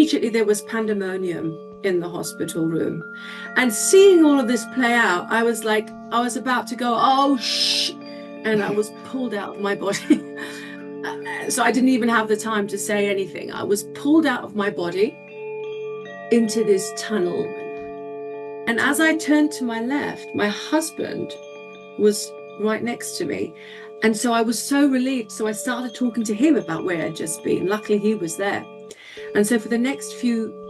immediately there was pandemonium in the hospital room. And seeing all of this play out, I was like, I was about to go, oh, shh. And I was pulled out of my body. So I didn't even have the time to say anything. I was pulled out of my body into this tunnel. And as I turned to my left, my husband was right next to me. And so I was so relieved. So I started talking to him about where I'd just been. Luckily, he was there. And so for the next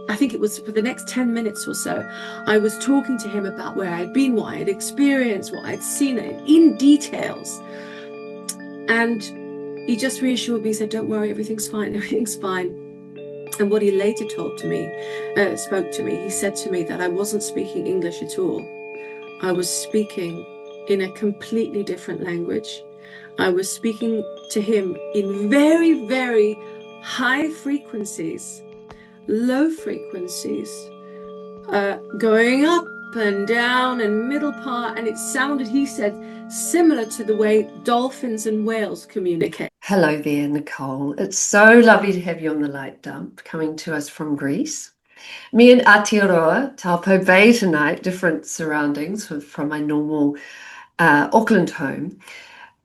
I think it was for the next 10 minutes or so, I was talking to him about where I'd been, what I'd experienced, what I'd seen in details. And he just reassured me, said, don't worry, everything's fine, everything's fine. And what he later spoke to me, he said to me that I wasn't speaking English at all. I was speaking in a completely different language. I was speaking to him in very, very high frequencies, low frequencies, going up and down and middle part. And it sounded, he said, similar to the way dolphins and whales communicate. Hello there, Nicole. It's so lovely to have you on the Light Dump, coming to us from Greece. Me in Aotearoa, Taupo Bay tonight, different surroundings from my normal Auckland home.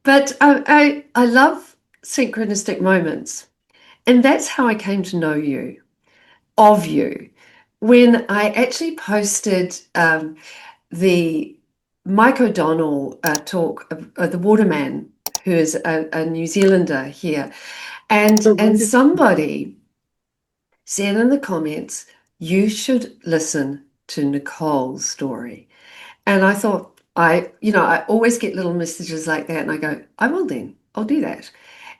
But I love synchronistic moments. And that's how I came to know you, of you, when I actually posted the Mike O'Donnell talk of the Waterman, who is a New Zealander here. And somebody said in the comments, you should listen to Nicole's story. And I thought, I always get little messages like that, and I go, I will then, I'll do that.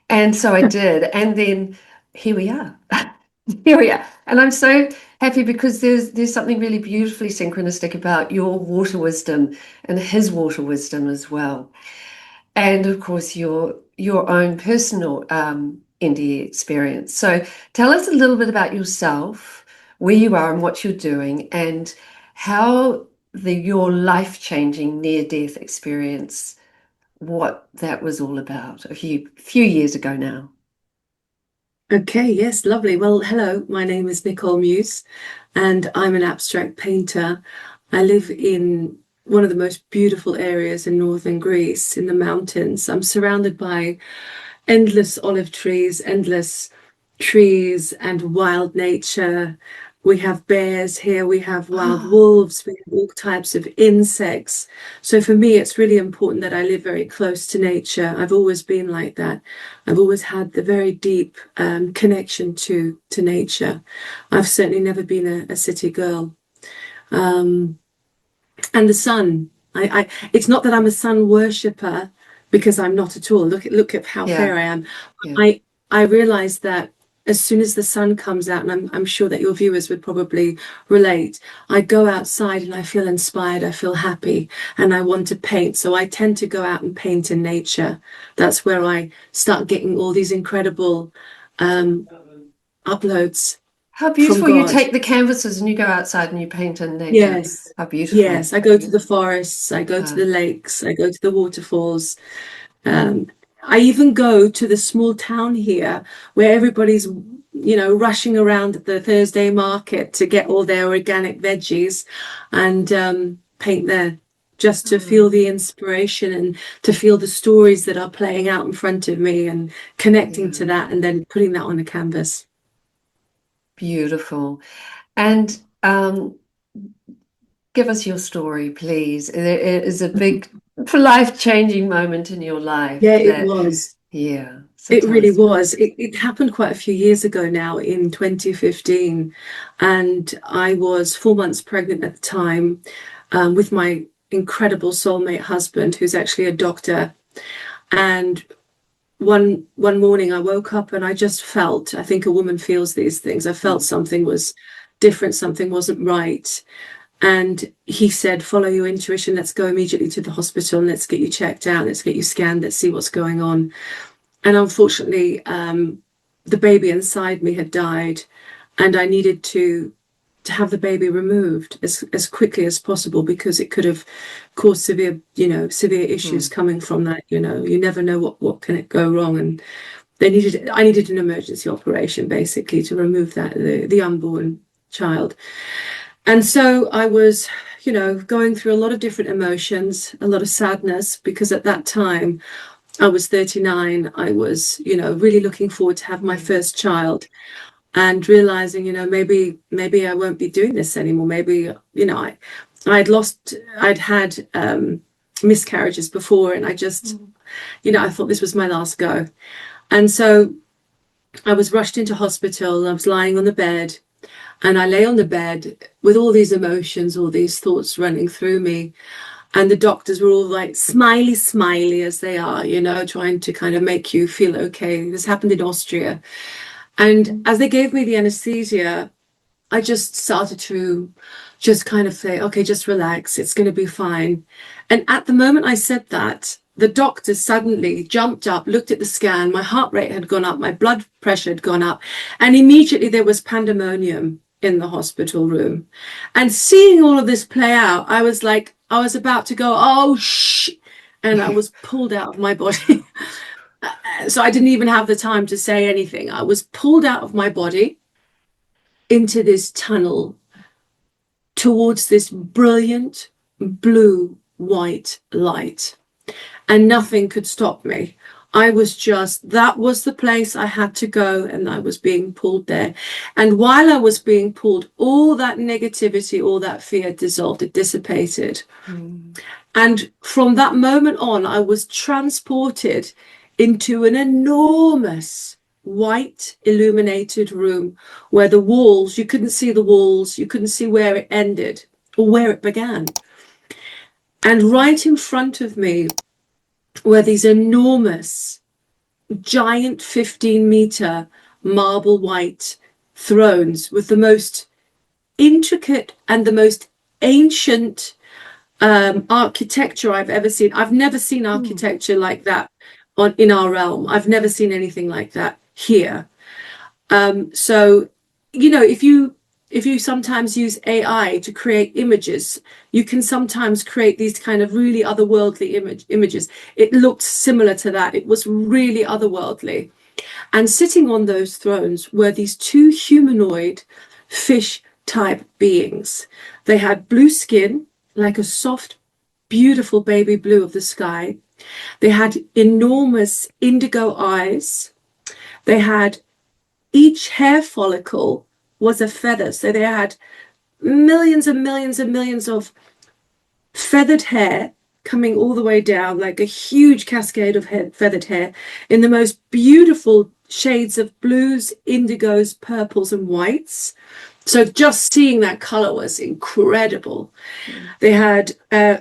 And so I did. And then here we are. Here we are. And I'm so happy because there's something really beautifully synchronistic about your water wisdom and his water wisdom as well. And of course, your own personal NDE experience. So tell us a little bit about yourself, where you are and what you're doing, and how your life-changing near-death experience, what that was all about a few years ago now. Okay, yes, lovely. Well, hello, my name is Nicole Meeuws, and I'm an abstract painter. I live in one of the most beautiful areas in northern Greece, in the mountains. I'm surrounded by endless olive trees, endless trees and wild nature. We have bears here, we have wild wolves, we have all types of insects. So for me, it's really important that I live very close to nature. I've always been like that. I've always had the very deep connection to nature. I've certainly never been a city girl. And the sun, it's not that I'm a sun worshipper, because I'm not at all. Look at how fair I am. Yeah. I realize that as soon as the sun comes out, and I'm sure that your viewers would probably relate, I go outside and I feel inspired, I feel happy, and I want to paint. So I tend to go out and paint in nature. That's where I start getting all these incredible uploads. How beautiful. You take the canvases and you go outside and you paint in nature. Yes. How beautiful. Yes, I go to the forests, I go to the lakes, I go to the waterfalls. I even go to the small town here where everybody's, rushing around at the Thursday market to get all their organic veggies and paint there, just to feel the inspiration and to feel the stories that are playing out in front of me and connecting to that and then putting that on a canvas. Beautiful. And give us your story, please. It is a big life-changing moment in your life. Yeah, it was. Yeah. So it really was. It happened quite a few years ago now, in 2015. And I was 4 months pregnant at the time with my incredible soulmate husband, who's actually a doctor. And one morning I woke up and I just felt, I think a woman feels these things. I felt something was different, something wasn't right. And he said, follow your intuition, let's go immediately to the hospital and let's get you checked out, let's get you scanned, let's see what's going on. And unfortunately, the baby inside me had died, and I needed to have the baby removed as quickly as possible, because it could have caused severe issues coming from that. You never know what can go wrong. And I needed an emergency operation, basically, to remove the unborn child. And so I was, going through a lot of different emotions, a lot of sadness, because at that time I was 39. I was, really looking forward to have my first child, and realizing, maybe I won't be doing this anymore. Maybe, I'd had miscarriages before, and I just, I thought this was my last go. And so I was rushed into hospital. I was lying on the bed, and I lay on the bed with all these emotions, all these thoughts running through me. And the doctors were all like smiley as they are, trying to kind of make you feel okay. This happened in Austria. And as they gave me the anesthesia, I just started to just kind of say, okay, just relax. It's going to be fine. And at the moment I said that, the doctor suddenly jumped up, looked at the scan. My heart rate had gone up. My blood pressure had gone up. And immediately there was pandemonium in the hospital room. And seeing all of this play out, I was about to go, oh, shh. And I was pulled out of my body. So I didn't even have the time to say anything. I was pulled out of my body into this tunnel towards this brilliant blue white light, and nothing could stop me. That was the place I had to go, and I was being pulled there. And while I was being pulled, all that negativity, all that fear dissolved, it dissipated. And from that moment on, I was transported into an enormous white illuminated room where the walls, you couldn't see the walls, you couldn't see where it ended or where it began. And right in front of me were these enormous, giant 15-meter marble white thrones with the most intricate and the most ancient architecture I've ever seen. I've never seen architecture like that in our realm. I've never seen anything like that here. So, if you sometimes use AI to create images, you can sometimes create these kind of really otherworldly images. It looked similar to that. It was really otherworldly. And sitting on those thrones were these two humanoid fish type beings. They had blue skin, like a soft, beautiful baby blue of the sky. They had enormous indigo eyes. They had, each hair follicle was a feather. So they had millions and millions and millions of feathered hair coming all the way down, like a huge cascade of feathered hair in the most beautiful shades of blues, indigos, purples, and whites. So just seeing that color was incredible. They had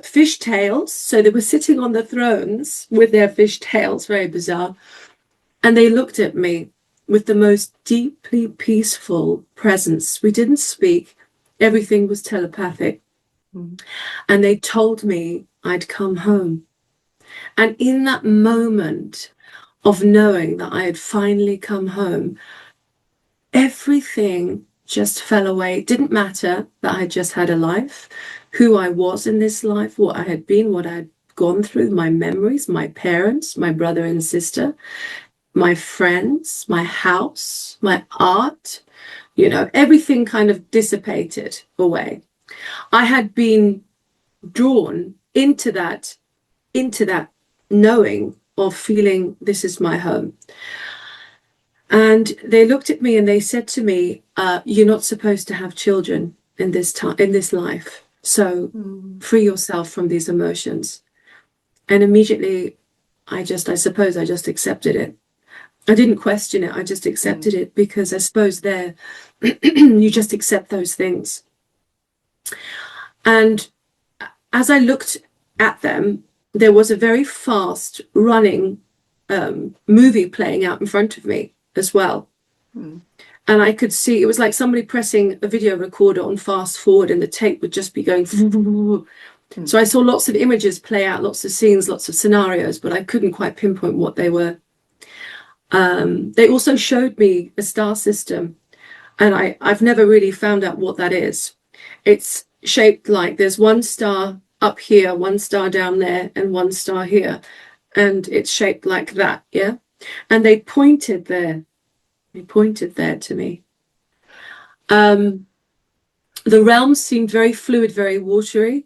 fish tails. So they were sitting on the thrones with their fish tails, very bizarre. And they looked at me with the most deeply peaceful presence. We didn't speak. Everything was telepathic. And they told me I'd come home. And in that moment of knowing that I had finally come home, everything just fell away. It didn't matter that I just had a life, who I was in this life, what I had been, what I had gone through, my memories, my parents, my brother and sister, my friends, my house, my art, everything kind of dissipated away. I had been drawn into that knowing of feeling this is my home. And they looked at me and they said to me, you're not supposed to have children in this life. So free yourself from these emotions. And immediately I suppose I just accepted it. I didn't question it. I just accepted it, because I suppose you just accept those things. And as I looked at them, there was a very fast running movie playing out in front of me as well. And I could see, it was like somebody pressing a video recorder on fast forward, and the tape would just be going. So I saw lots of images play out, lots of scenes, lots of scenarios, but I couldn't quite pinpoint what they were. They also showed me a star system, and I've never really found out what that is. It's shaped like there's one star up here, one star down there, and one star here. And it's shaped like that, yeah? and they pointed there. They pointed there to me. The realms seemed very fluid, very watery.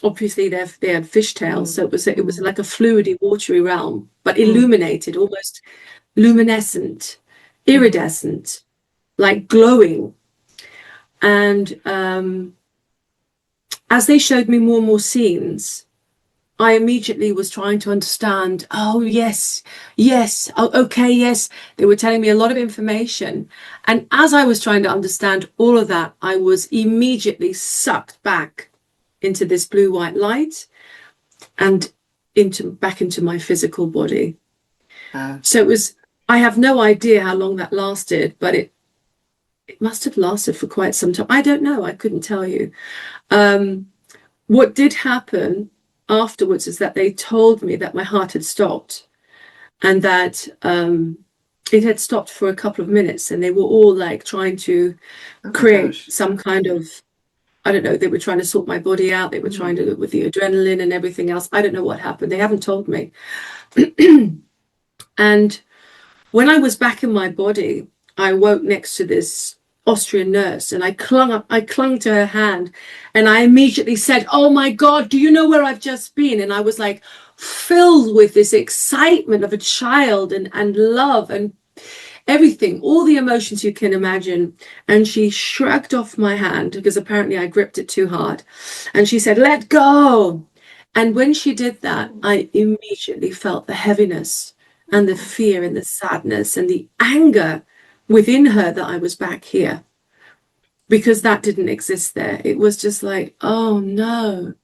Obviously, they had fishtails, so it was like a fluidy, watery realm, but illuminated, almost luminescent, iridescent, like glowing. And as they showed me more and more scenes, I immediately was trying to understand. Oh, yes, yes. Oh, okay, yes. They were telling me a lot of information. And as I was trying to understand all of that, I was immediately sucked back into this blue-white light and back into my physical body. So it was, I have no idea how long that lasted, but it must have lasted for quite some time. I don't know. I couldn't tell you. What did happen afterwards is that they told me that my heart had stopped, and that it had stopped for a couple of minutes, and they were all like trying to create some kind of, I don't know, they were trying to sort my body out. They were trying to, with the adrenaline and everything else. I don't know what happened. They haven't told me. And when I was back in my body, I woke next to this Austrian nurse, and I clung to her hand, and I immediately said, "Oh my God, do you know where I've just been?" And I was like filled with this excitement of a child and love and everything, all the emotions you can imagine. And she shrugged off my hand because apparently I gripped it too hard. And she said, "Let go." And when she did that, I immediately felt the heaviness and the fear and the sadness and the anger within her that I was back here, because that didn't exist there. It was just like, oh no,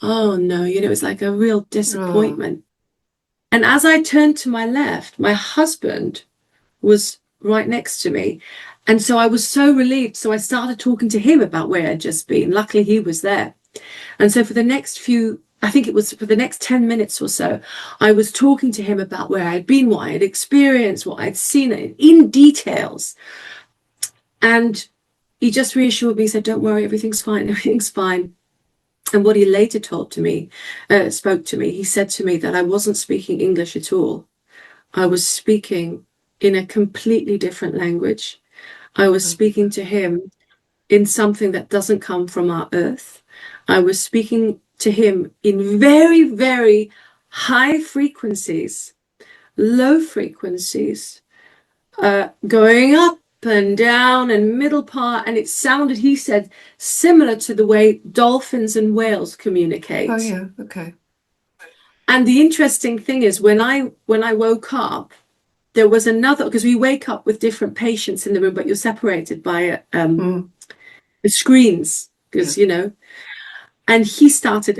you know, it was like a real disappointment. And as I turned to my left, my husband was right next to me. And so I was so relieved. So I started talking to him about where I'd just been. Luckily, he was there. And so for the next I think it was for the next 10 minutes or so, I was talking to him about where I'd been, what I had experienced, what I'd seen in details. And he just reassured me, said, "Don't worry, everything's fine, everything's fine." And what he later spoke to me, he said to me that I wasn't speaking English at all. I was speaking in a completely different language. I was speaking to him in something that doesn't come from our earth. I was speaking to him in very, very high frequencies, low frequencies, going up and down and middle part. And it sounded, he said, similar to the way dolphins and whales communicate. Oh, yeah. Okay. And the interesting thing is, when I woke up, there was another, because we wake up with different patients in the room, but you're separated by the screens, because, you know, and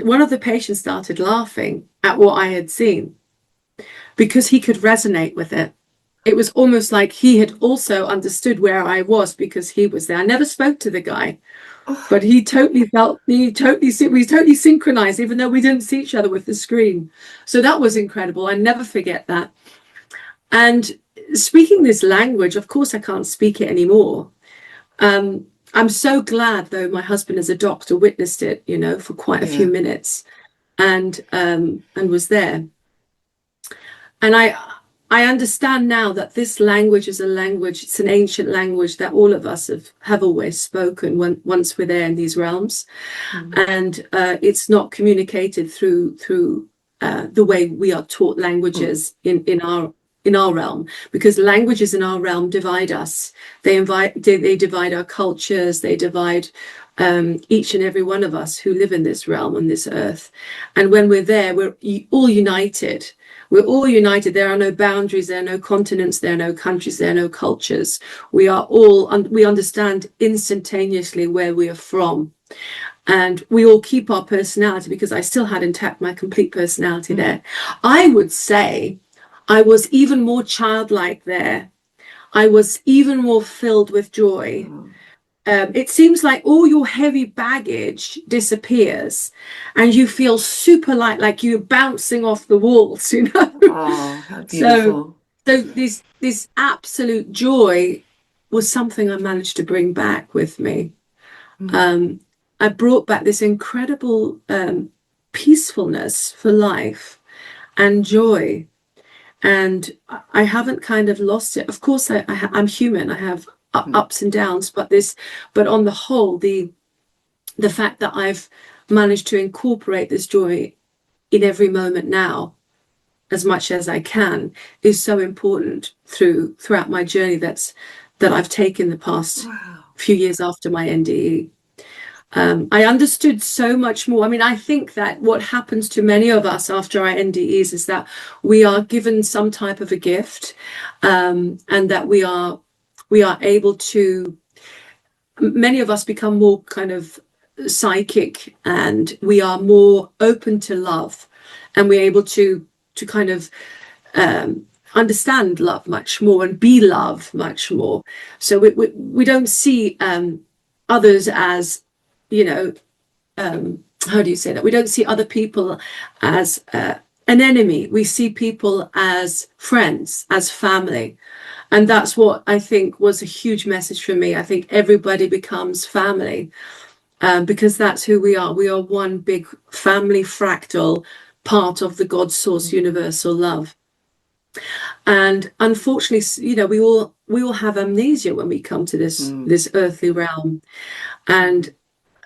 one of the patients started laughing at what I had seen because he could resonate with it. It was almost like he had also understood where I was because he was there. I never spoke to the guy, but we totally synchronized, even though we didn't see each other with the screen. So that was incredible. I never forget that. And speaking this language, of course, I can't speak it anymore. I'm so glad, though, my husband as a doctor witnessed it, you know, for quite a few minutes, and was there. And I understand now that this language is a language, it's an ancient language that all of us have always spoken once we're there in these realms. And it's not communicated through the way we are taught languages in our realm, because languages in our realm divide us. They divide our cultures. They divide each and every one of us who live in this realm, on this earth. And when we're there, we're all united. We're all united. There are no boundaries. There are no continents. There are no countries. There are no cultures. We understand instantaneously where we are from. And we all keep our personality, because I still had intact my complete personality there. I would say I was even more childlike there. I was even more filled with joy. It seems like all your heavy baggage disappears and you feel super light, like you're bouncing off the walls, you know. Oh, how beautiful. So this absolute joy was something I managed to bring back with me. I brought back this incredible peacefulness for life and joy. and I haven't kind of lost it. Of course, I'm human. I have Mm. ups and downs, but on the whole, the fact that I've managed to incorporate this joy in every moment now, as much as I can, is so important throughout my journey that I've taken the past Wow. few years after my NDE. I understood so much more. I mean, I think that what happens to many of us after our NDEs is that we are given some type of a gift, and that we are able to. Many of us become more kind of psychic, and we are more open to love, and we're able to kind of understand love much more and be love much more. So we don't see others as, you know, how do you say that? We don't see other people as an enemy. We see people as friends, as family. And that's what I think was a huge message for me. I think everybody becomes family, because that's who we are. We are one big family fractal, part of the God source universal love. And unfortunately, we all have amnesia when we come to this earthly realm. And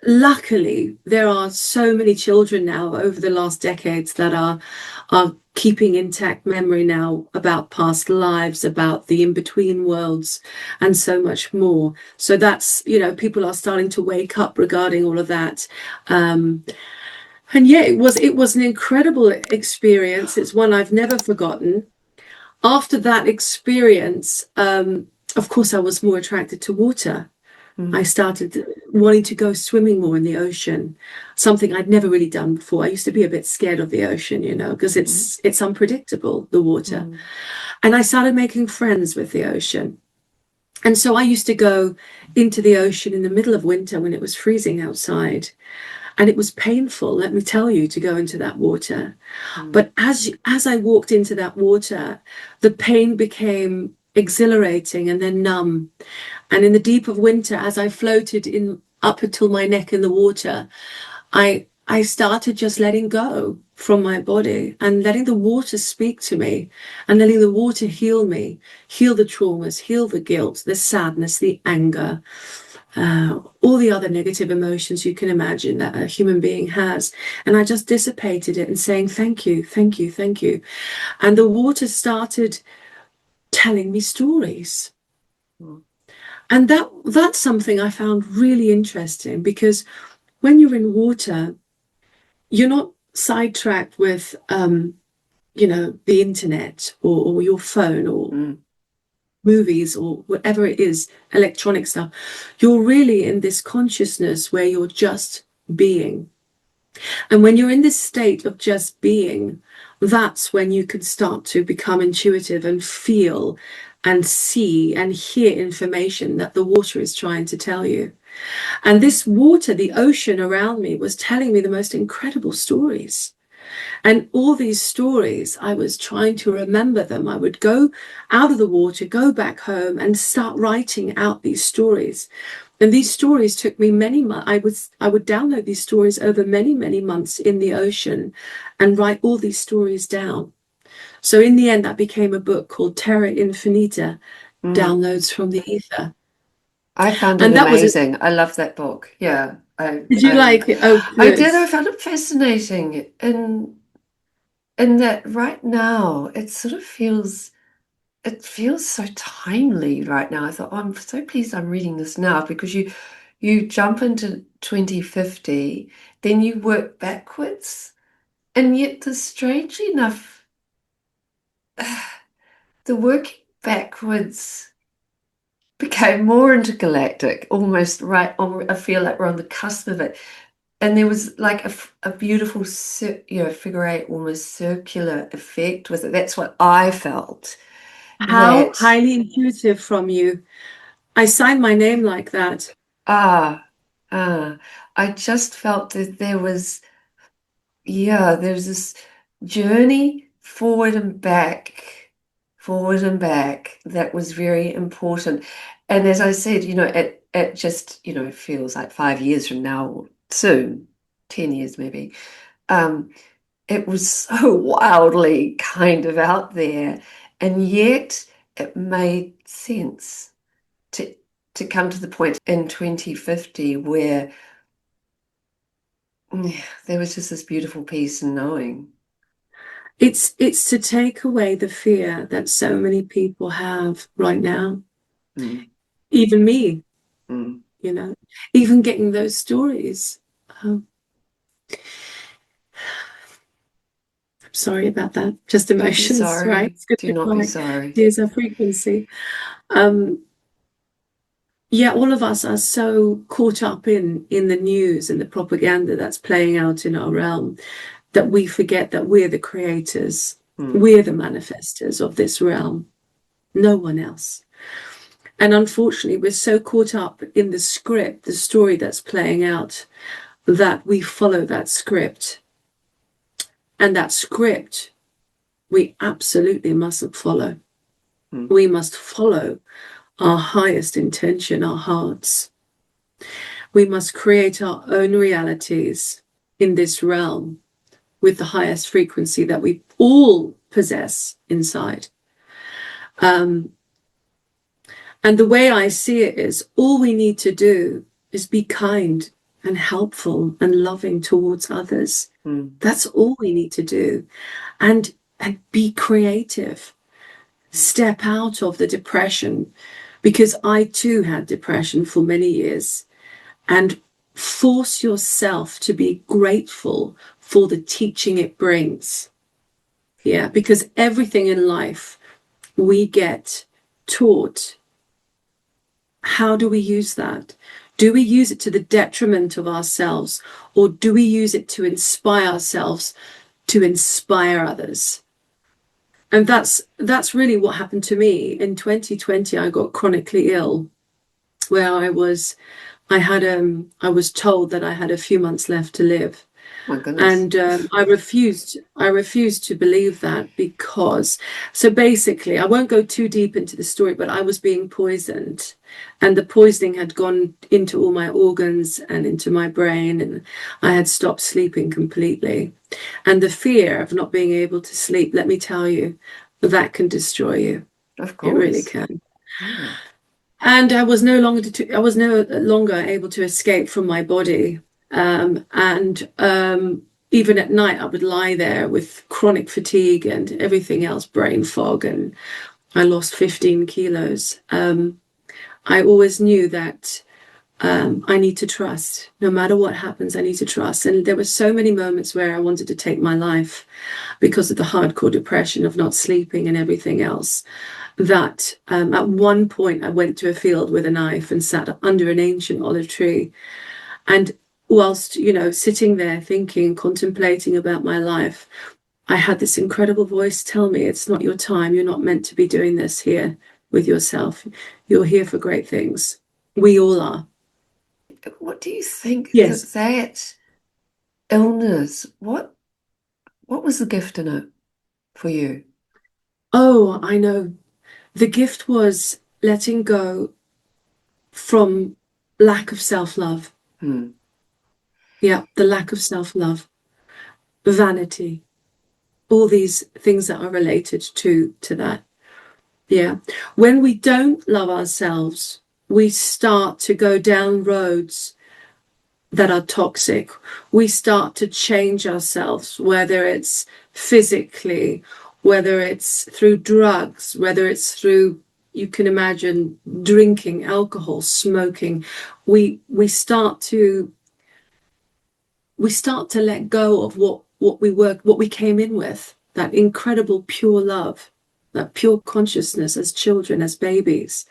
luckily, there are so many children now over the last decades that are keeping intact memory now about past lives, about the in-between worlds, and so much more. So that's, people are starting to wake up regarding all of that. And yeah, it was an incredible experience. It's one I've never forgotten. After that experience, of course, I was more attracted to water. I started wanting to go swimming more in the ocean, something I'd never really done before. I used to be a bit scared of the ocean, because it's unpredictable, the water. And I started making friends with the ocean. And so I used to go into the ocean in the middle of winter when it was freezing outside. And it was painful, let me tell you, to go into that water. But as I walked into that water, the pain became exhilarating and then numb. And in the deep of winter, as I floated in up until my neck in the water, I started just letting go from my body and letting the water speak to me, and letting the water heal me, heal the traumas, heal the guilt, the sadness, the anger, all the other negative emotions you can imagine that a human being has. And I just dissipated it and saying, thank you, thank you, thank you. And the water started telling me stories. And that's something I found really interesting, because when you're in water, you're not sidetracked with, the internet or your phone or movies or whatever it is, electronic stuff. You're really in this consciousness where you're just being. And when you're in this state of just being, that's when you can start to become intuitive and feel and see and hear information that the water is trying to tell you. And this water, the ocean around me, was telling me the most incredible stories. And all these stories, I was trying to remember them. I would go out of the water, go back home, and start writing out these stories. And these stories took me many months. I would download these stories over many, many months in the ocean and write all these stories down. So in the end, that became a book called Terra Infinita, Downloads from the Ether. I found it And that was it. amazing. I love that book. Yeah, Did you like it? Oh, I good. did. I found it fascinating, in that right now it feels so timely right now. I thought, oh, I'm so pleased I'm reading this now, because you jump into 2050, then you work backwards, and yet strangely enough, the working backwards became more intergalactic, almost right on. I feel like we're on the cusp of it. And there was like a beautiful, figure eight, almost circular effect with it. That's what I felt. How That, highly intuitive from you. I signed my name like that. ah, ah, I just felt that there's this journey forward and back that was very important. And as I said, it just, feels like 5 years from now, or soon, 10 years maybe. Um, it was so wildly kind of out there, and yet it made sense to come to the point in 2050 where there was just this beautiful peace in knowing. It's to take away the fear that so many people have right now. Even me, you know, even getting those stories. I'm sorry about that. Just emotions, right? It's good. Do not be sorry. Here's our frequency. Yeah, all of us are so caught up in the news and the propaganda that's playing out in our realm that we forget that we're the creators. We're the manifestors of this realm. No one else. And unfortunately, we're so caught up in the script, the story that's playing out, that we follow that script. And that script, we absolutely mustn't follow. We must follow our highest intention, our hearts. We must create our own realities in this realm with the highest frequency that we all possess inside. And the way I see it is, all we need to do is be kind and helpful and loving towards others. That's all we need to do. And be creative. Step out of the depression, because I too had depression for many years, and force yourself to be grateful for the teaching it brings. Yeah, because everything in life we get taught. How do we use that? Do we use it to the detriment of ourselves, or do we use it to inspire ourselves, to inspire others? And that's really what happened to me. In 2020, I got chronically ill, where I was told that I had a few months left to live. My goodness. And I refused to believe that, because, so basically, I won't go too deep into the story, but I was being poisoned, and the poisoning had gone into all my organs and into my brain, and I had stopped sleeping completely. And the fear of not being able to sleep, let me tell you, that can destroy you. Of course. It really can. Yeah. And I was no longer able to escape from my body. Even at night, I would lie there with chronic fatigue and everything else, brain fog, and I lost 15 kilos. I always knew that I need to trust. No matter what happens, I need to trust. And there were so many moments where I wanted to take my life because of the hardcore depression of not sleeping and everything else, that at one point I went to a field with a knife and sat under an ancient olive tree. And whilst, sitting there thinking, contemplating about my life, I had this incredible voice tell me, it's not your time. You're not meant to be doing this here with yourself. You're here for great things. We all are. What do you think? Yes. That illness, what was the gift in it for you? Oh, I know. The gift was letting go from lack of self-love. Yeah, the lack of self-love, vanity, all these things that are related to that. Yeah. When we don't love ourselves, we start to go down roads that are toxic. We start to change ourselves, whether it's physically, whether it's through drugs, whether it's through, you can imagine, drinking, alcohol, smoking. We start to let go of what we came in with, that incredible pure love, that pure consciousness as children, as babies.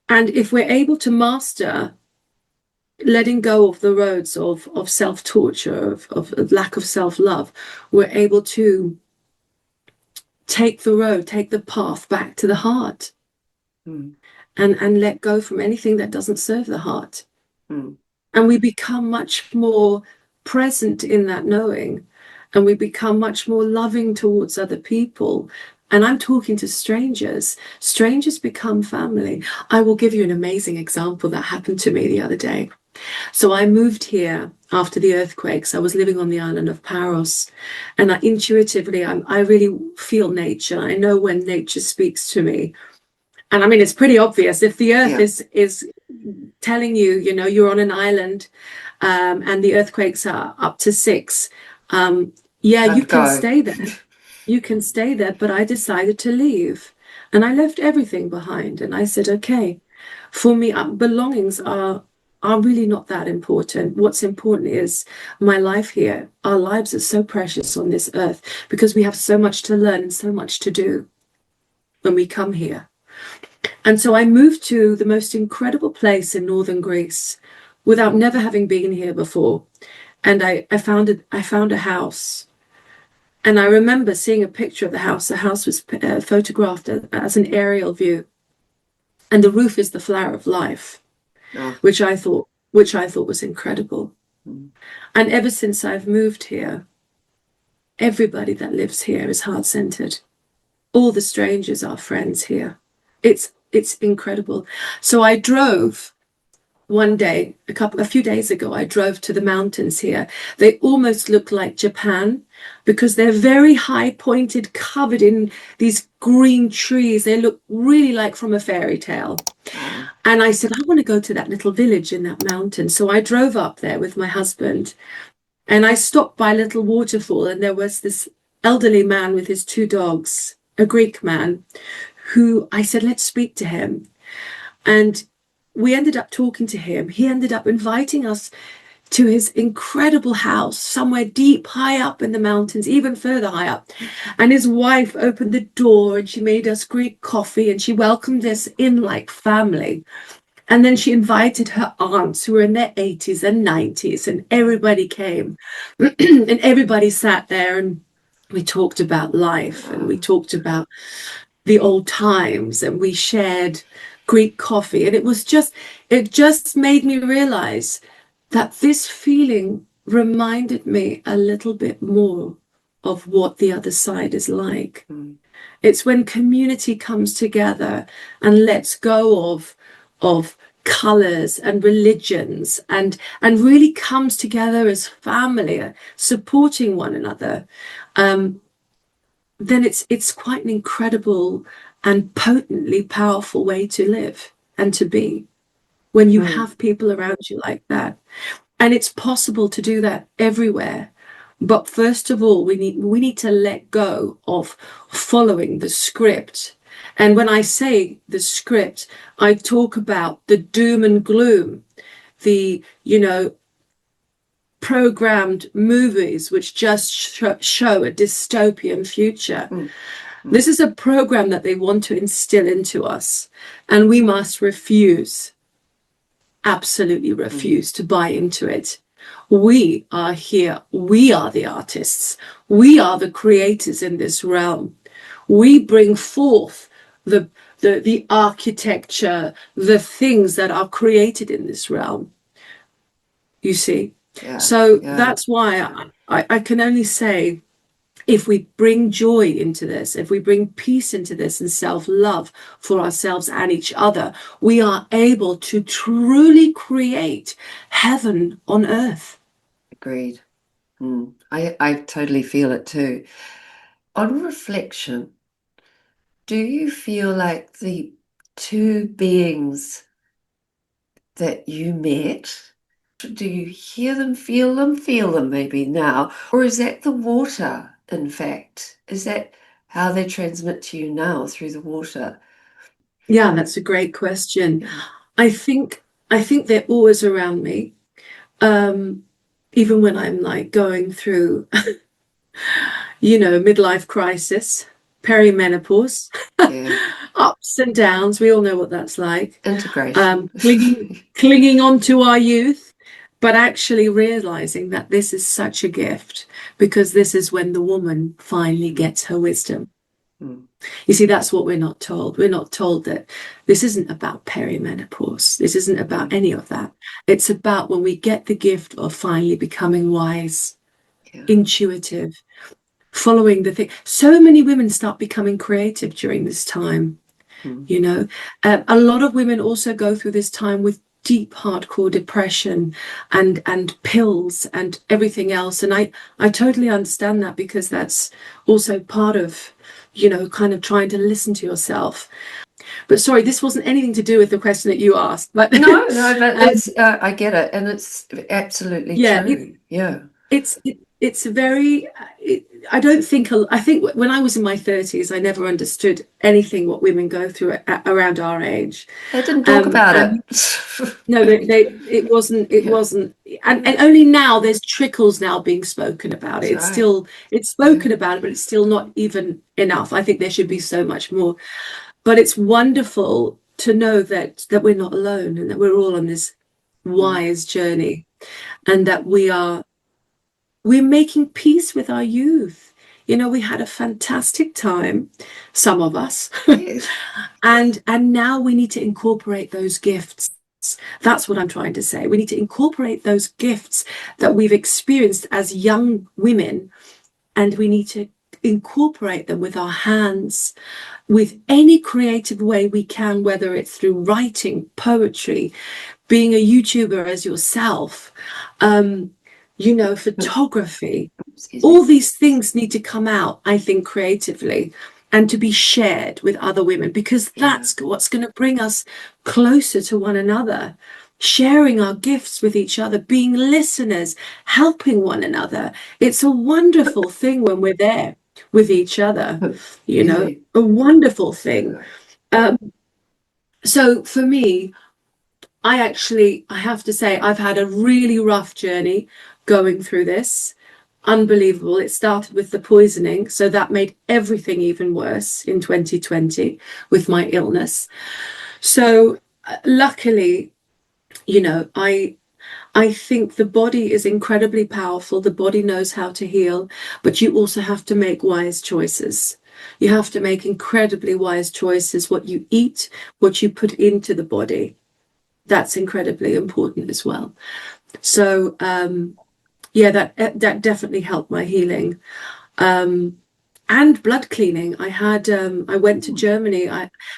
And if we're able to master letting go of the roads of self-torture, of lack of self-love, we're able to take the path back to the heart, and let go from anything that doesn't serve the heart. And we become much more present in that knowing, and we become much more loving towards other people. And I'm talking to strangers. Strangers become family. I will give you an amazing example that happened to me the other day. So I moved here after the earthquakes. I was living on the island of Paros, and intuitively, I really feel nature. I know when nature speaks to me. And I mean, it's pretty obvious. If the earth is telling you, you know, you're on an island, and the earthquakes are up to 6, you can stay there. You can stay there. But I decided to leave, and I left everything behind. And I said, okay, for me, belongings are really not that important. What's important is my life here. Our lives are so precious on this earth because we have so much to learn and so much to do when we come here. And so I moved to the most incredible place in northern Greece without never having been here before. And I found a house. And I remember seeing a picture of the house. The house was photographed as an aerial view. And the roof is the flower of life, which I thought was incredible. And ever since I've moved here, everybody that lives here is heart-centered. All the strangers are friends here. It's incredible. So I drove one day, a few days ago, I drove to the mountains here. They almost look like Japan because they're very high pointed, covered in these green trees. They look really like from a fairy tale. And I said, I want to go to that little village in that mountain. So I drove up there with my husband, and I stopped by a little waterfall, and there was this elderly man with his 2 dogs, a Greek man, who I said, let's speak to him. And we ended up talking to him. He ended up inviting us to his incredible house somewhere deep, high up in the mountains, even further high up. And his wife opened the door and she made us Greek coffee and she welcomed us in like family. And then she invited her aunts who were in their 80s and 90s, and everybody came and everybody sat there, and we talked about life and we talked about the old times, and we shared Greek coffee. And it just made me realize that this feeling reminded me a little bit more of what the other side is like. It's when community comes together and lets go of colors and religions and really comes together as family, supporting one another. Then it's quite an incredible and potently powerful way to live and to be when you have people around you like that. And it's possible to do that everywhere. But first of all, we need to let go of following the script. And when I say the script, I talk about the doom and gloom, the, programmed movies which just show a dystopian future. This is a program that they want to instill into us, and we must absolutely refuse to buy into it. We are here. We are the artists. We are the creators in this realm. We bring forth the architecture, the things that are created in this realm. You see? That's why I can only say, if we bring joy into this, if we bring peace into this and self-love for ourselves and each other, we are able to truly create heaven on earth. Agreed. I totally feel it too. On reflection, do you feel like the 2 beings that you met, do you hear them, feel them maybe now? Or is that the water, in fact? Is that how they transmit to you now, through the water? Yeah, that's a great question. I think they're always around me. Even when I'm like going through, midlife crisis, perimenopause, ups and downs. We all know what that's like. Integration. Clinging on to our youth, but actually realizing that this is such a gift, because this is when the woman finally gets her wisdom. You see, that's what we're not told. We're not told that this isn't about perimenopause. This isn't about any of that. It's about when we get the gift of finally becoming wise, intuitive, following the thing. So many women start becoming creative during this time. A lot of women also go through this time with deep, hardcore depression and pills and everything else. And I totally understand that, because that's also part of, kind of trying to listen to yourself. But sorry, this wasn't anything to do with the question that you asked. But no, but it's I get it, and it's absolutely true. It's very. I don't think. I think when I was in my 30s, I never understood anything what women go through around our age. They didn't talk about it. No, it wasn't. It wasn't. And only now there's trickles now being spoken about it. That's It's spoken about it, but it's still not even enough. I think there should be so much more. But it's wonderful to know that we're not alone, and that we're all on this wise journey, and that we're making peace with our youth. We had a fantastic time, some of us, and now we need to incorporate those gifts. That's what I'm trying to say. We need to incorporate those gifts that we've experienced as young women, and we need to incorporate them with our hands, with any creative way we can, whether it's through writing, poetry, being a YouTuber as yourself, photography. All these things need to come out, I think, creatively, and to be shared with other women, because that's what's going to bring us closer to one another. Sharing our gifts with each other, being listeners, helping one another. It's a wonderful thing when we're there with each other, a wonderful thing. So for me, I have to say, I've had a really rough journey going through this. Unbelievable. It started with the poisoning, so that made everything even worse in 2020 with my illness. So luckily, I think the body is incredibly powerful. The body knows how to heal, but you also have to make wise choices. You have to make incredibly wise choices, what you eat, what you put into the body. That's incredibly important as well. So, that definitely helped my healing. And blood cleaning. I went to Germany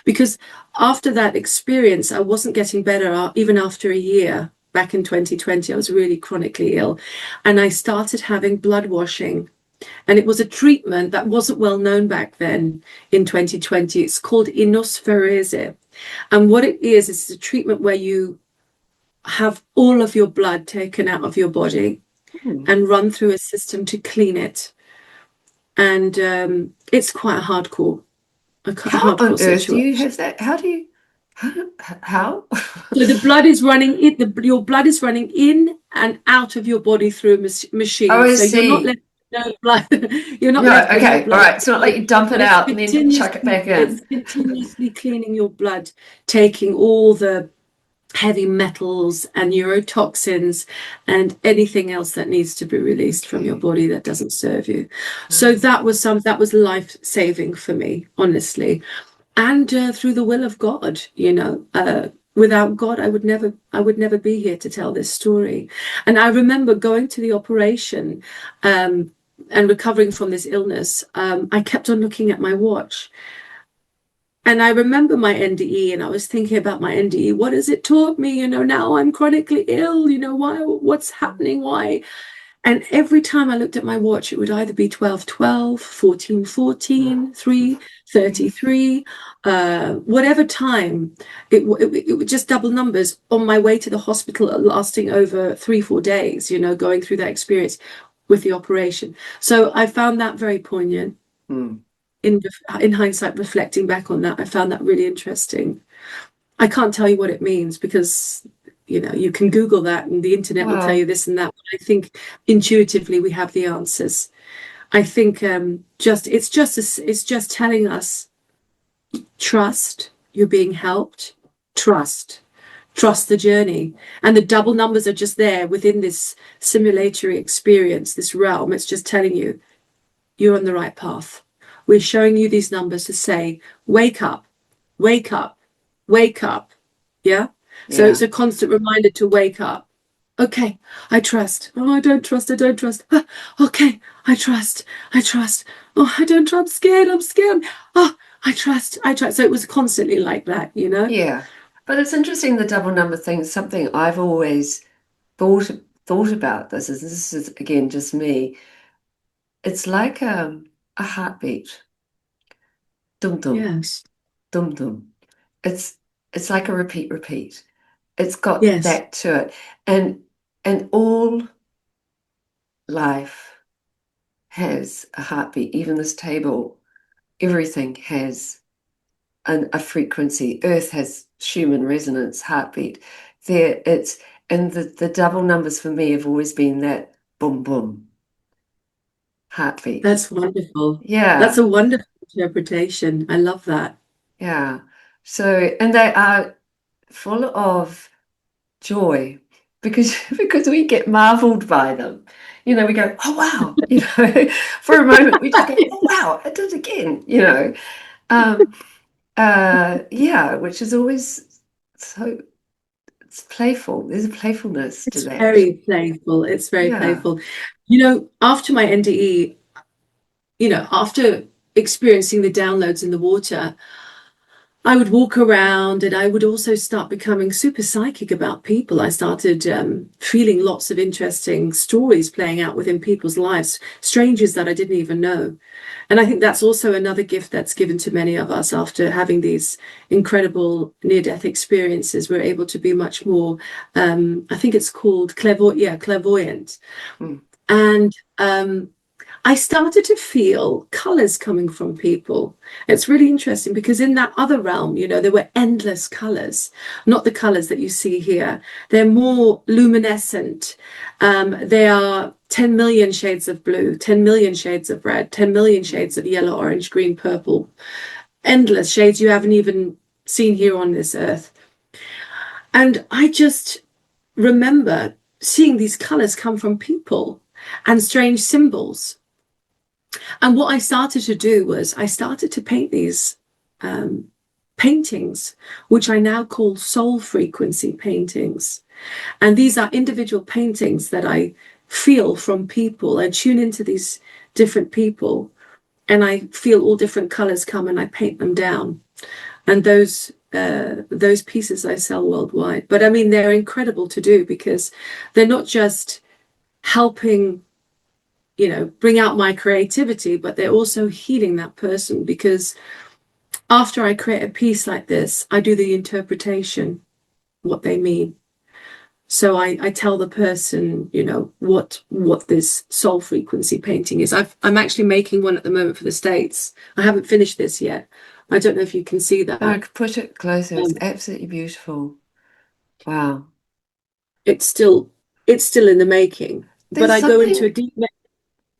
because after that experience, I wasn't getting better even after a year. Back in 2020, I was really chronically ill, and I started having blood washing. And it was a treatment that wasn't well known back then in 2020. It's called inospherese. And what it is a treatment where you have all of your blood taken out of your body and run through a system to clean it. And it's quite a hardcore. How on earth situation. Do you have that? How do you? How? So the blood is running in. Your blood is running in and out of your body through a machine. Oh, I so see. You're not left with no blood. You're not no, left with okay, no blood. All right. It's not like you dump it out and then chuck it back in. It's continuously cleaning your blood, taking all the heavy metals and neurotoxins and anything else that needs to be released from your body that doesn't serve you. So that was life-saving for me, honestly. And through the will of God, without God, I would never be here to tell this story. And I remember going to the operation and recovering from this illness. I kept on looking at my watch. And I remember my NDE, and I was thinking about my NDE. What has it taught me? Now I'm chronically ill. Why? What's happening? Why? And every time I looked at my watch, it would either be 12:12, 14:14, 3:33, whatever time. It would just double numbers on my way to the hospital, lasting over 3-4 days, going through that experience with the operation. So I found that very poignant. In hindsight, reflecting back on that, I found that really interesting. I can't tell you what it means because you can Google that and the internet will tell you this and that. But I think intuitively we have the answers. I think it's just telling us, trust, you're being helped, trust the journey. And the double numbers are just there within this simulatory experience, this realm. It's just telling you you're on the right path. We're showing you these numbers to say, wake up, wake up, wake up. Yeah? So it's a constant reminder to wake up. Okay, I trust. Oh, I don't trust. Okay, I trust. Oh, I don't trust. I'm scared. Oh, I trust. So it was constantly like that, Yeah. But it's interesting, the double number thing is something I've always thought thought about. This is again just me. It's like a heartbeat. Dum dum, Yes. dum dum. It's it's like a repeat, repeat. It's got Yes. that to it. And all life has a heartbeat, even this table, everything has a frequency. Earth has Schumann resonance, heartbeat. There, it's and the double numbers for me have always been that boom boom heartbeat. That's wonderful. That's Yeah, a wonderful interpretation. I love that. yeah. So, and they are full of joy because because we get marveled by them. You know, we go, oh wow, you know, for a moment we just go, oh wow, I did it again, you know. Um, yeah, which is always so it's playful. There's a playfulness to It's that. very playful. It's very Yeah. playful. After my NDE, after experiencing the downloads in the water, I would walk around and I would also start becoming super psychic about people. I started feeling lots of interesting stories playing out within people's lives, strangers that I didn't even know. And I think that's also another gift that's given to many of us after having these incredible near-death experiences. We're able to be much more, I think it's called clairvoyant. Mm. And I started to feel colors coming from people. It's really interesting because in that other realm, there were endless colors, not the colors that you see here. They're more luminescent. They are 10 million shades of blue, 10 million shades of red, 10 million shades of yellow, orange, green, purple, endless shades you haven't even seen here on this earth. And I just remember seeing these colors come from people and strange symbols. And what I started to do was I started to paint these paintings, which I now call soul frequency paintings. And these are individual paintings that I feel from people. I tune into these different people and I feel all different colors come and I paint them down. And those pieces I sell worldwide. But I mean, they're incredible to do because they're not just helping bring out my creativity, but they're also healing that person because after I create a piece like this, I do the interpretation, what they mean. So I tell the person, what this soul frequency painting is. I'm actually making one at the moment for the States. I haven't finished this yet. I don't know if you can see I that. could put it closer. It's absolutely beautiful. Wow. It's still in the making, but There's I go into something a deep.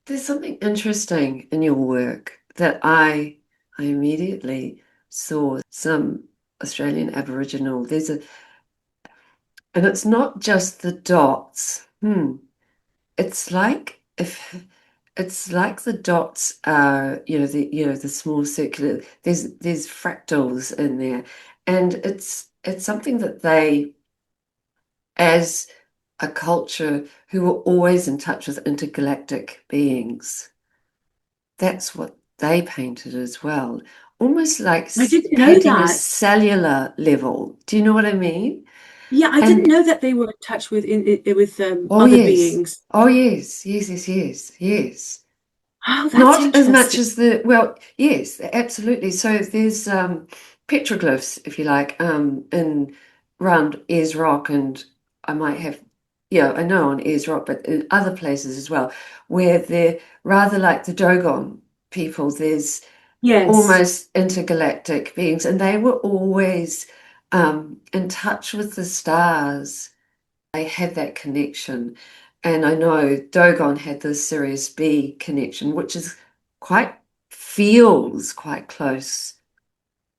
there's something interesting in your work that I immediately saw some Australian Aboriginal. And it's not just the dots. It's like if it's like the dots are, the small circular. There's fractals in there, and it's something that they, as a culture who were always in touch with intergalactic beings, that's what they painted as well. Almost like I didn't know painting a that. cellular level. Do you know what I mean? Yeah, I didn't And know that they were in touch with oh other yes, beings. oh yes, yes, yes, yes, yes. Oh, that's Not as much interesting. as yes, absolutely. So there's petroglyphs, if you like, in around Ayers Rock, and I might have, yeah, I know on Ayers Rock, but in other places as well, where they're rather like the Dogon people. There's Yes, almost intergalactic beings, and they were always in touch with the stars. They had that connection. And I know Dogon had the Sirius B connection, which is feels quite close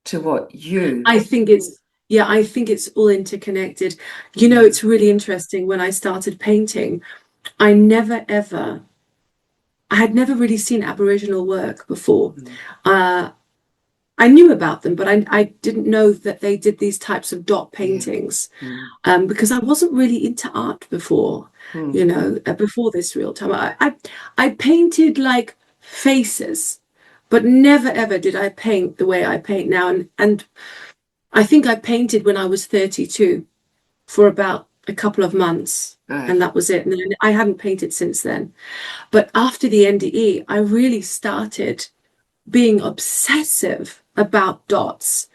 to what you. I think it's yeah, I think it's all interconnected. Mm, It's really interesting. When I started painting, I never ever, I had never really seen Aboriginal work before. mm, Uh, I knew about them, but I didn't know that they did these types of dot yeah. paintings Mm, because I wasn't really into art before, mm, before this real time. I painted like faces, but never ever did I paint the way I paint now. And I think I painted when I was 32 for about a couple of months, Right. and that was it. And then I hadn't painted since then. But after the NDE, I really started being obsessive about dots.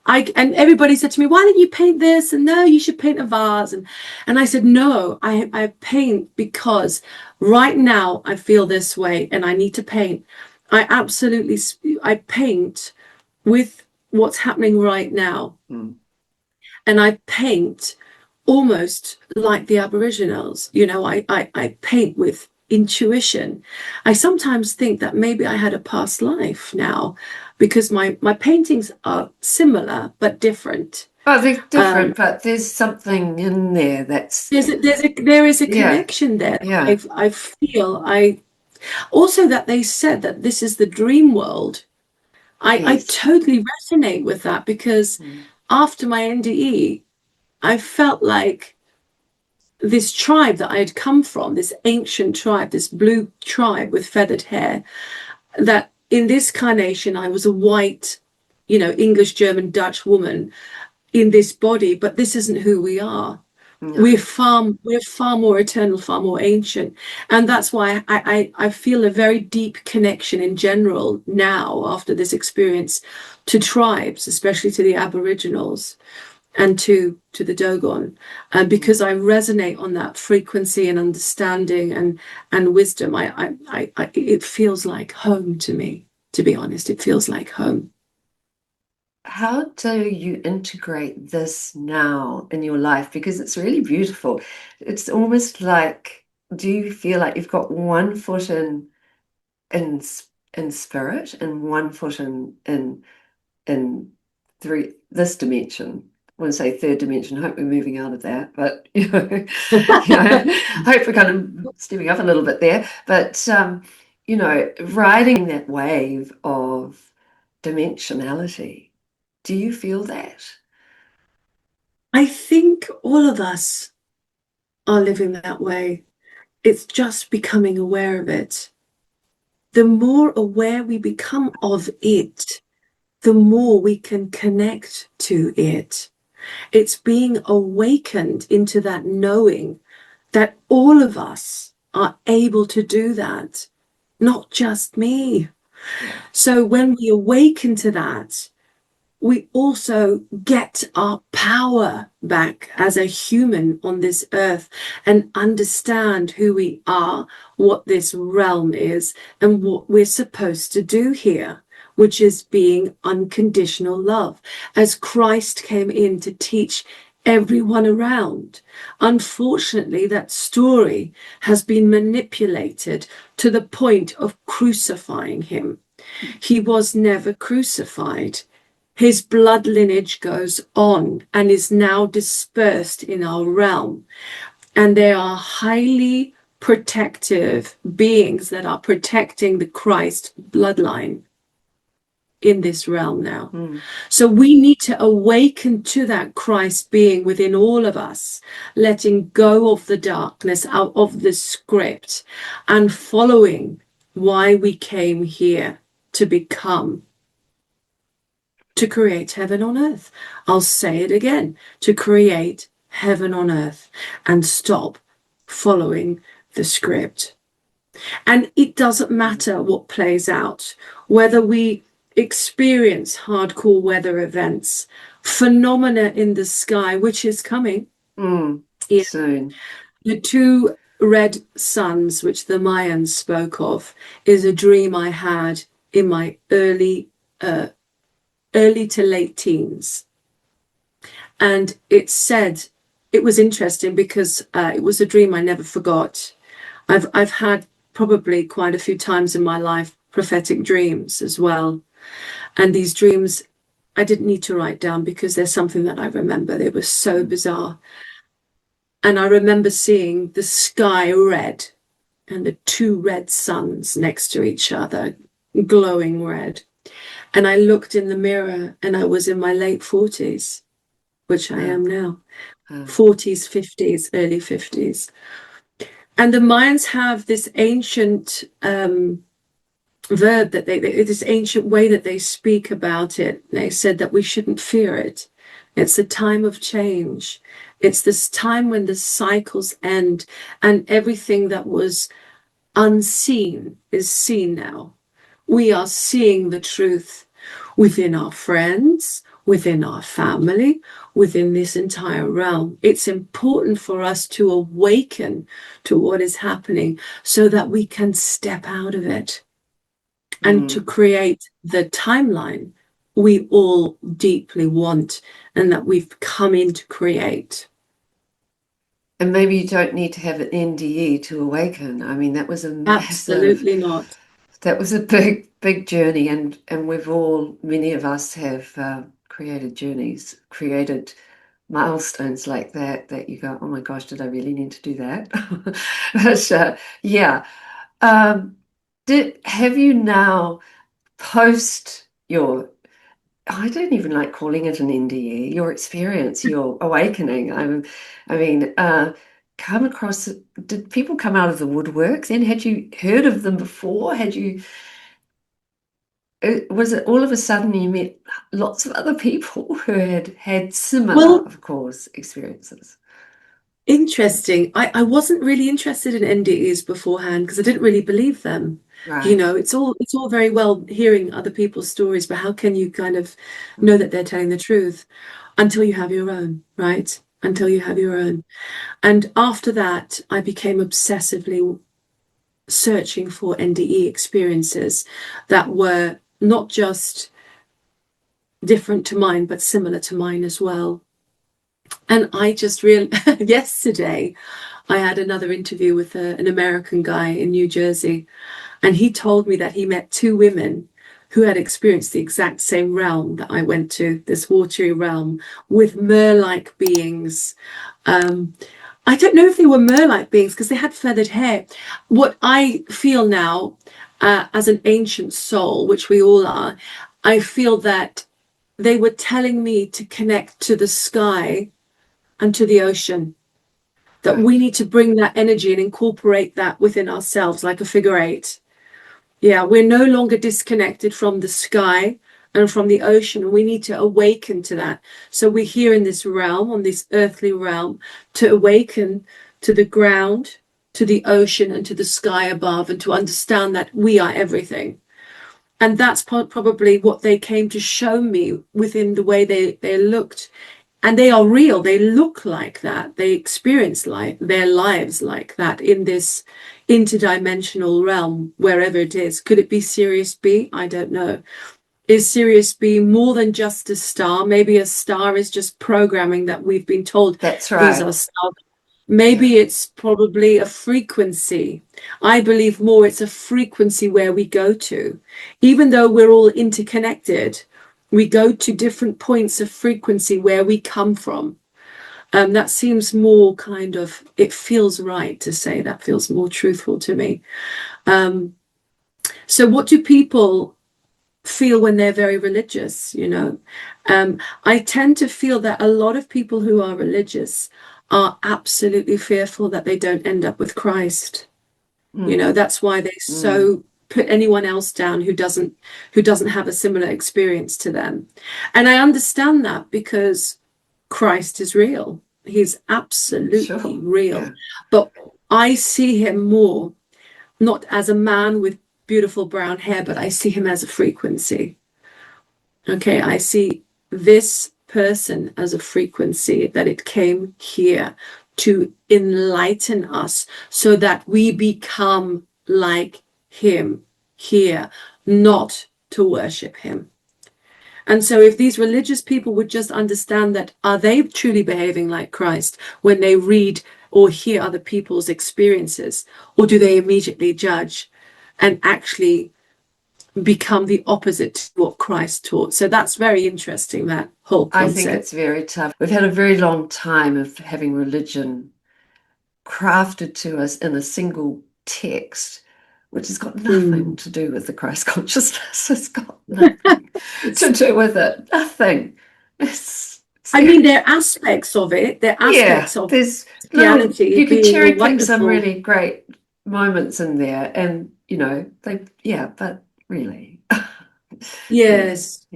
And everybody said to me, why didn't you paint this? And no, you should paint a vase. And I said, no, I paint because right now I feel this way and I need to paint. I paint with what's happening right now. Mm. And I paint almost like the Aboriginals. You know, I paint with intuition. I sometimes think that maybe I had a past life now because my paintings are similar but different. Oh, they're different, but there's something in there that's There is a yeah, connection there. yeah, I feel I also that they said that this is the dream world. I yes. totally resonate with that because after my NDE, I felt like this tribe that I had come from, this ancient tribe, this blue tribe with feathered hair, that in this carnation I was a white, you know, English, German, Dutch woman in this body, but this isn't who we are. No. We're far more eternal, far more ancient. And that's why I feel a very deep connection in general now after this experience to tribes, especially to the Aboriginals and to the Dogon, because I resonate on that frequency and understanding and wisdom. It feels like home to me, to be honest. It feels like home. How do you integrate this now in your life? Because it's really beautiful. It's almost like, do you feel like you've got one foot in in spirit and one foot in this dimension? I want to say third dimension. I hope we're moving out of that, but I hope we're kind of stepping up a little bit there. But riding that wave of dimensionality. Do you feel that? I think all of us are living that way. It's just becoming aware of it. The more aware we become of it, the more we can connect to it. It's being awakened into that knowing that all of us are able to do that, not just me. Yeah. So when we awaken to that, we also get our power back as a human on this earth and understand who we are, what this realm is, and what we're supposed to do here, which is being unconditional love, as Christ came in to teach everyone around. Unfortunately, that story has been manipulated to the point of crucifying him. He was never crucified. His blood lineage goes on and is now dispersed in our realm. And there are highly protective beings that are protecting the Christ bloodline in this realm now. So we need to awaken to that Christ being within all of us, letting go of the darkness, out of the script, and following why we came here to become. To create heaven on earth. I'll say it again, to create heaven on earth and stop following the script. And it doesn't matter what plays out, whether we experience hardcore weather events, phenomena in the sky, which is coming. Soon. The two red suns, which the Mayans spoke of, is a dream I had in my early to late teens. And it was interesting because it was a dream I never forgot. I've had probably quite a few times in my life prophetic dreams as well. And these dreams I didn't need to write down because there's something that I remember. They were so bizarre. And I remember seeing the sky red and the two red suns next to each other, glowing red. And I looked in the mirror and I was in my late 40s, which I am now. 40s, 50s, early 50s. And the Mayans have this ancient verb that this ancient way that they speak about it. They said that we shouldn't fear it. It's a time of change. It's this time when the cycles end and everything that was unseen is seen now. We are seeing the truth within our friends, within our family, within this entire realm. It's important for us to awaken to what is happening so that we can step out of it and to create the timeline we all deeply want and that we've come in to create. And maybe you don't need to have an NDE to awaken. I mean, that was a massive... Absolutely not. That was a big, big journey, and we've all, many of us have created journeys, created milestones like that you go, oh my gosh, did I really need to do that? But yeah. Have you now, post your, I don't even like calling it an NDE, your experience, your awakening, come across, did people come out of the woodwork then? Had you heard of them before? Was it all of a sudden you met lots of other people who had similar, of course, experiences? Interesting. I wasn't really interested in NDEs beforehand because I didn't really believe them. Right. You know, it's all very well hearing other people's stories, but how can you kind of know that they're telling the truth until you have your own, right? Until you have your own. And after that, I became obsessively searching for NDE experiences that were not just different to mine, but similar to mine as well. And I just yesterday, I had another interview with an American guy in New Jersey, and he told me that he met two women who had experienced the exact same realm that I went to, this watery realm with mer-like beings. I don't know if they were mer-like beings because they had feathered hair. What I feel now, as an ancient soul, which we all are, I feel that they were telling me to connect to the sky and to the ocean, that we need to bring that energy and incorporate that within ourselves like a figure eight. Yeah, we're no longer disconnected from the sky and from the ocean, and we need to awaken to that. So we're here in this realm, on this earthly realm, to awaken to the ground, to the ocean, and to the sky above, and to understand that we are everything. And that's probably what they came to show me within the way they looked. And they are real. They look like that. They experience like their lives like that in this interdimensional realm, wherever it is. Could it be Sirius B? I don't know. Is Sirius B more than just a star? Maybe a star is just programming that we've been told. That's right. These are stars. Maybe it's probably a frequency. I believe more it's a frequency where we go to. Even though we're all interconnected, we go to different points of frequency where we come from. That seems more kind of, it feels right to say, that feels more truthful to me. So what do people feel when they're very religious? You know, I tend to feel that a lot of people who are religious are absolutely fearful that they don't end up with Christ. You know, that's why they so put anyone else down who doesn't have a similar experience to them. And I understand that because Christ is real. He's absolutely real. Yeah. But I see him more not as a man with beautiful brown hair, but I see him as a frequency. Okay, I see this person as a frequency, that it came here to enlighten us so that we become like him here, not to worship him. And so if these religious people would just understand that, are they truly behaving like Christ when they read or hear other people's experiences, or do they immediately judge and actually become the opposite to what Christ taught? So that's very interesting, that whole concept. I think it's very tough. We've had a very long time of having religion crafted to us in a single text, which has got nothing to do with the Christ consciousness. It's got nothing to do with it. Nothing. I mean, there are aspects of it. There are aspects of reality. You can cherry pick some really great moments in there, and you know, but really. Yes.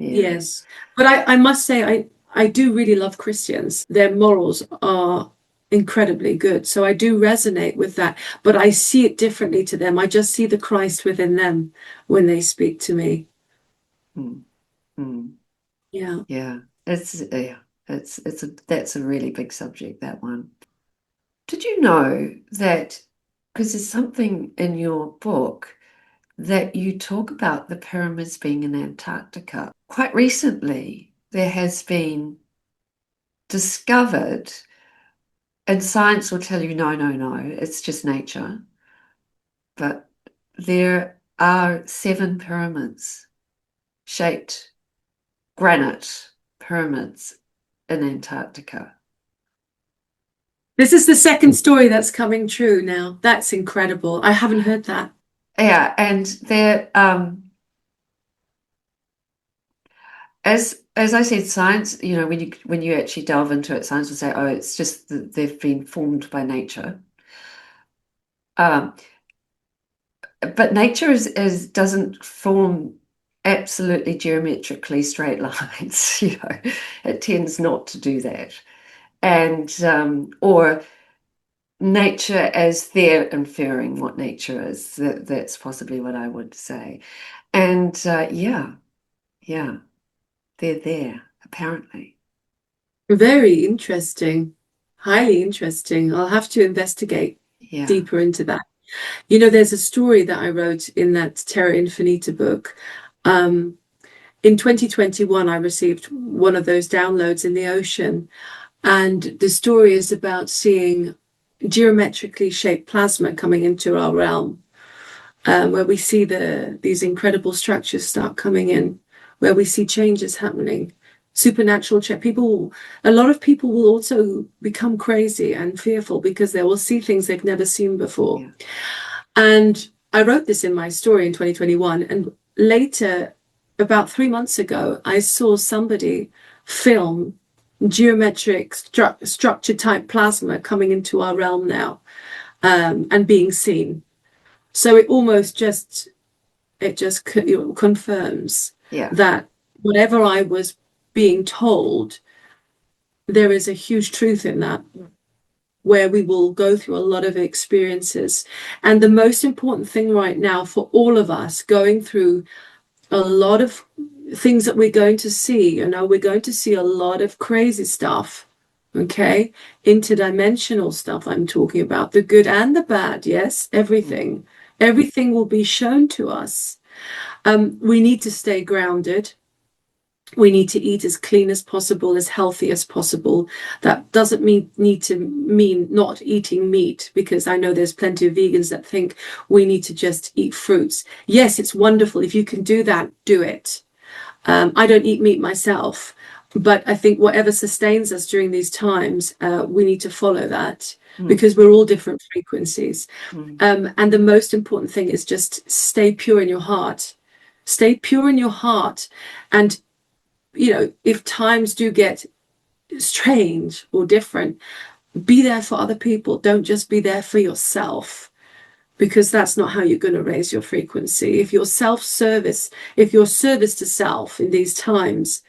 But I must say, I do really love Christians. Their morals are incredibly good. So I do resonate with that, but I see it differently to them. I just see the Christ within them when they speak to me. Mm, mm. Yeah. Yeah, that's a really big subject, that one. Did you know that, because there's something in your book that you talk about the pyramids being in Antarctica. Quite recently, there has been discovered, and science will tell you no, no, no, it's just nature, but there are 7 pyramids, shaped granite pyramids in Antarctica. This is the second story that's coming true now. That's incredible. I haven't heard that. Yeah, and they're as I said, science, when you actually delve into it, science will say, oh, it's just that they've been formed by nature. Um, but nature is doesn't form absolutely geometrically straight lines, it tends not to do that. And or nature as they're inferring what nature is. That's possibly what I would say. And yeah, yeah, they're there, apparently. Very interesting. Highly interesting. I'll have to investigate Yeah. deeper into that. You know, there's a story that I wrote in that Terra Infinita book. Um, in 2021, I received one of those downloads in the ocean, and the story is about seeing geometrically shaped plasma coming into our realm, where we see these incredible structures start coming in, where we see changes happening, supernatural check. A lot of people will also become crazy and fearful because they will see things they've never seen before. Yeah. And I wrote this in my story in 2021. And later, about 3 months ago, I saw somebody film geometric structure type plasma coming into our realm now, and being seen. So it just confirms Yeah. that whatever I was being told, there is a huge truth in that, where we will go through a lot of experiences. And the most important thing right now for all of us going through a lot of things that we're going to see, we're going to see a lot of crazy stuff. Okay, interdimensional stuff I'm talking about, the good and the bad. Yes, everything. Everything will be shown to us. We need to stay grounded. We need to eat as clean as possible, as healthy as possible. That doesn't mean not eating meat, because I know there's plenty of vegans that think we need to just eat fruits. Yes, it's wonderful. If you can do that, do it. I don't eat meat myself, but I think whatever sustains us during these times, we need to follow that, because we're all different frequencies. And the most important thing is just stay pure in your heart. Stay pure in your heart. And if times do get strange or different, be there for other people. Don't just be there for yourself, because that's not how you're going to raise your frequency. If your service to self in these times,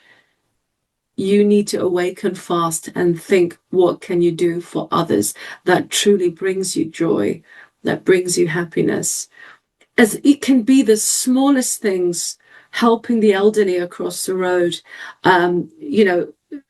you need to awaken fast and think, what can you do for others that truly brings you joy, that brings you happiness? As it can be the smallest things, helping the elderly across the road,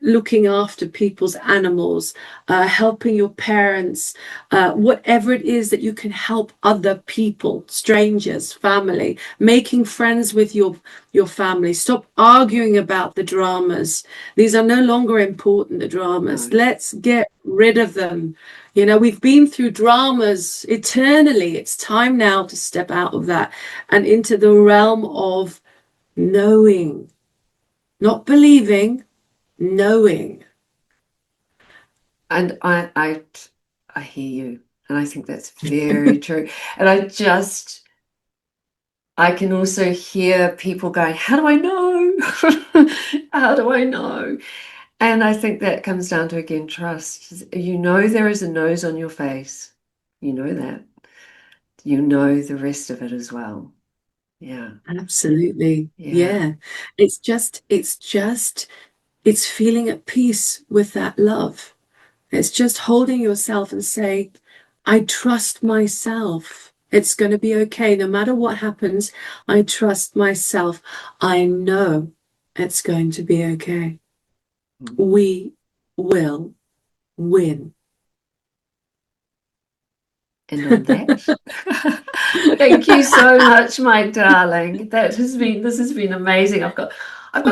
looking after people's animals, helping your parents, whatever it is that you can help other people, strangers, family, making friends with your family. Stop arguing about the dramas. These are no longer important, the dramas. No. Let's get rid of them. We've been through dramas eternally. It's time now to step out of that and into the realm of knowing, not believing, knowing. And I hear you, and I think that's very true. And I can also hear people going, how do I know? How do I know? And I think that comes down to, again, trust. There is a nose on your face. You know that. You know the rest of it as well. Yeah. Absolutely. Yeah. Yeah. It's just it's feeling at peace with that love. It's just holding yourself and say, I trust myself. It's going to be okay. No matter what happens, I trust myself. I know it's going to be okay. We will win. And on that, thank you so much, my darling. This has been amazing. I've got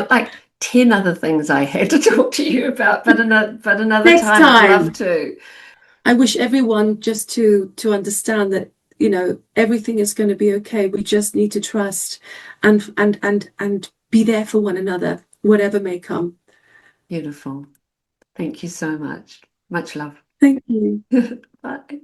like 10 other things I had to talk to you about, but another Next time I'd love time, to. I wish everyone just to understand that, you know, everything is going to be okay. We just need to trust and be there for one another, whatever may come. Beautiful. Thank you so much. Much love. Thank you. Bye.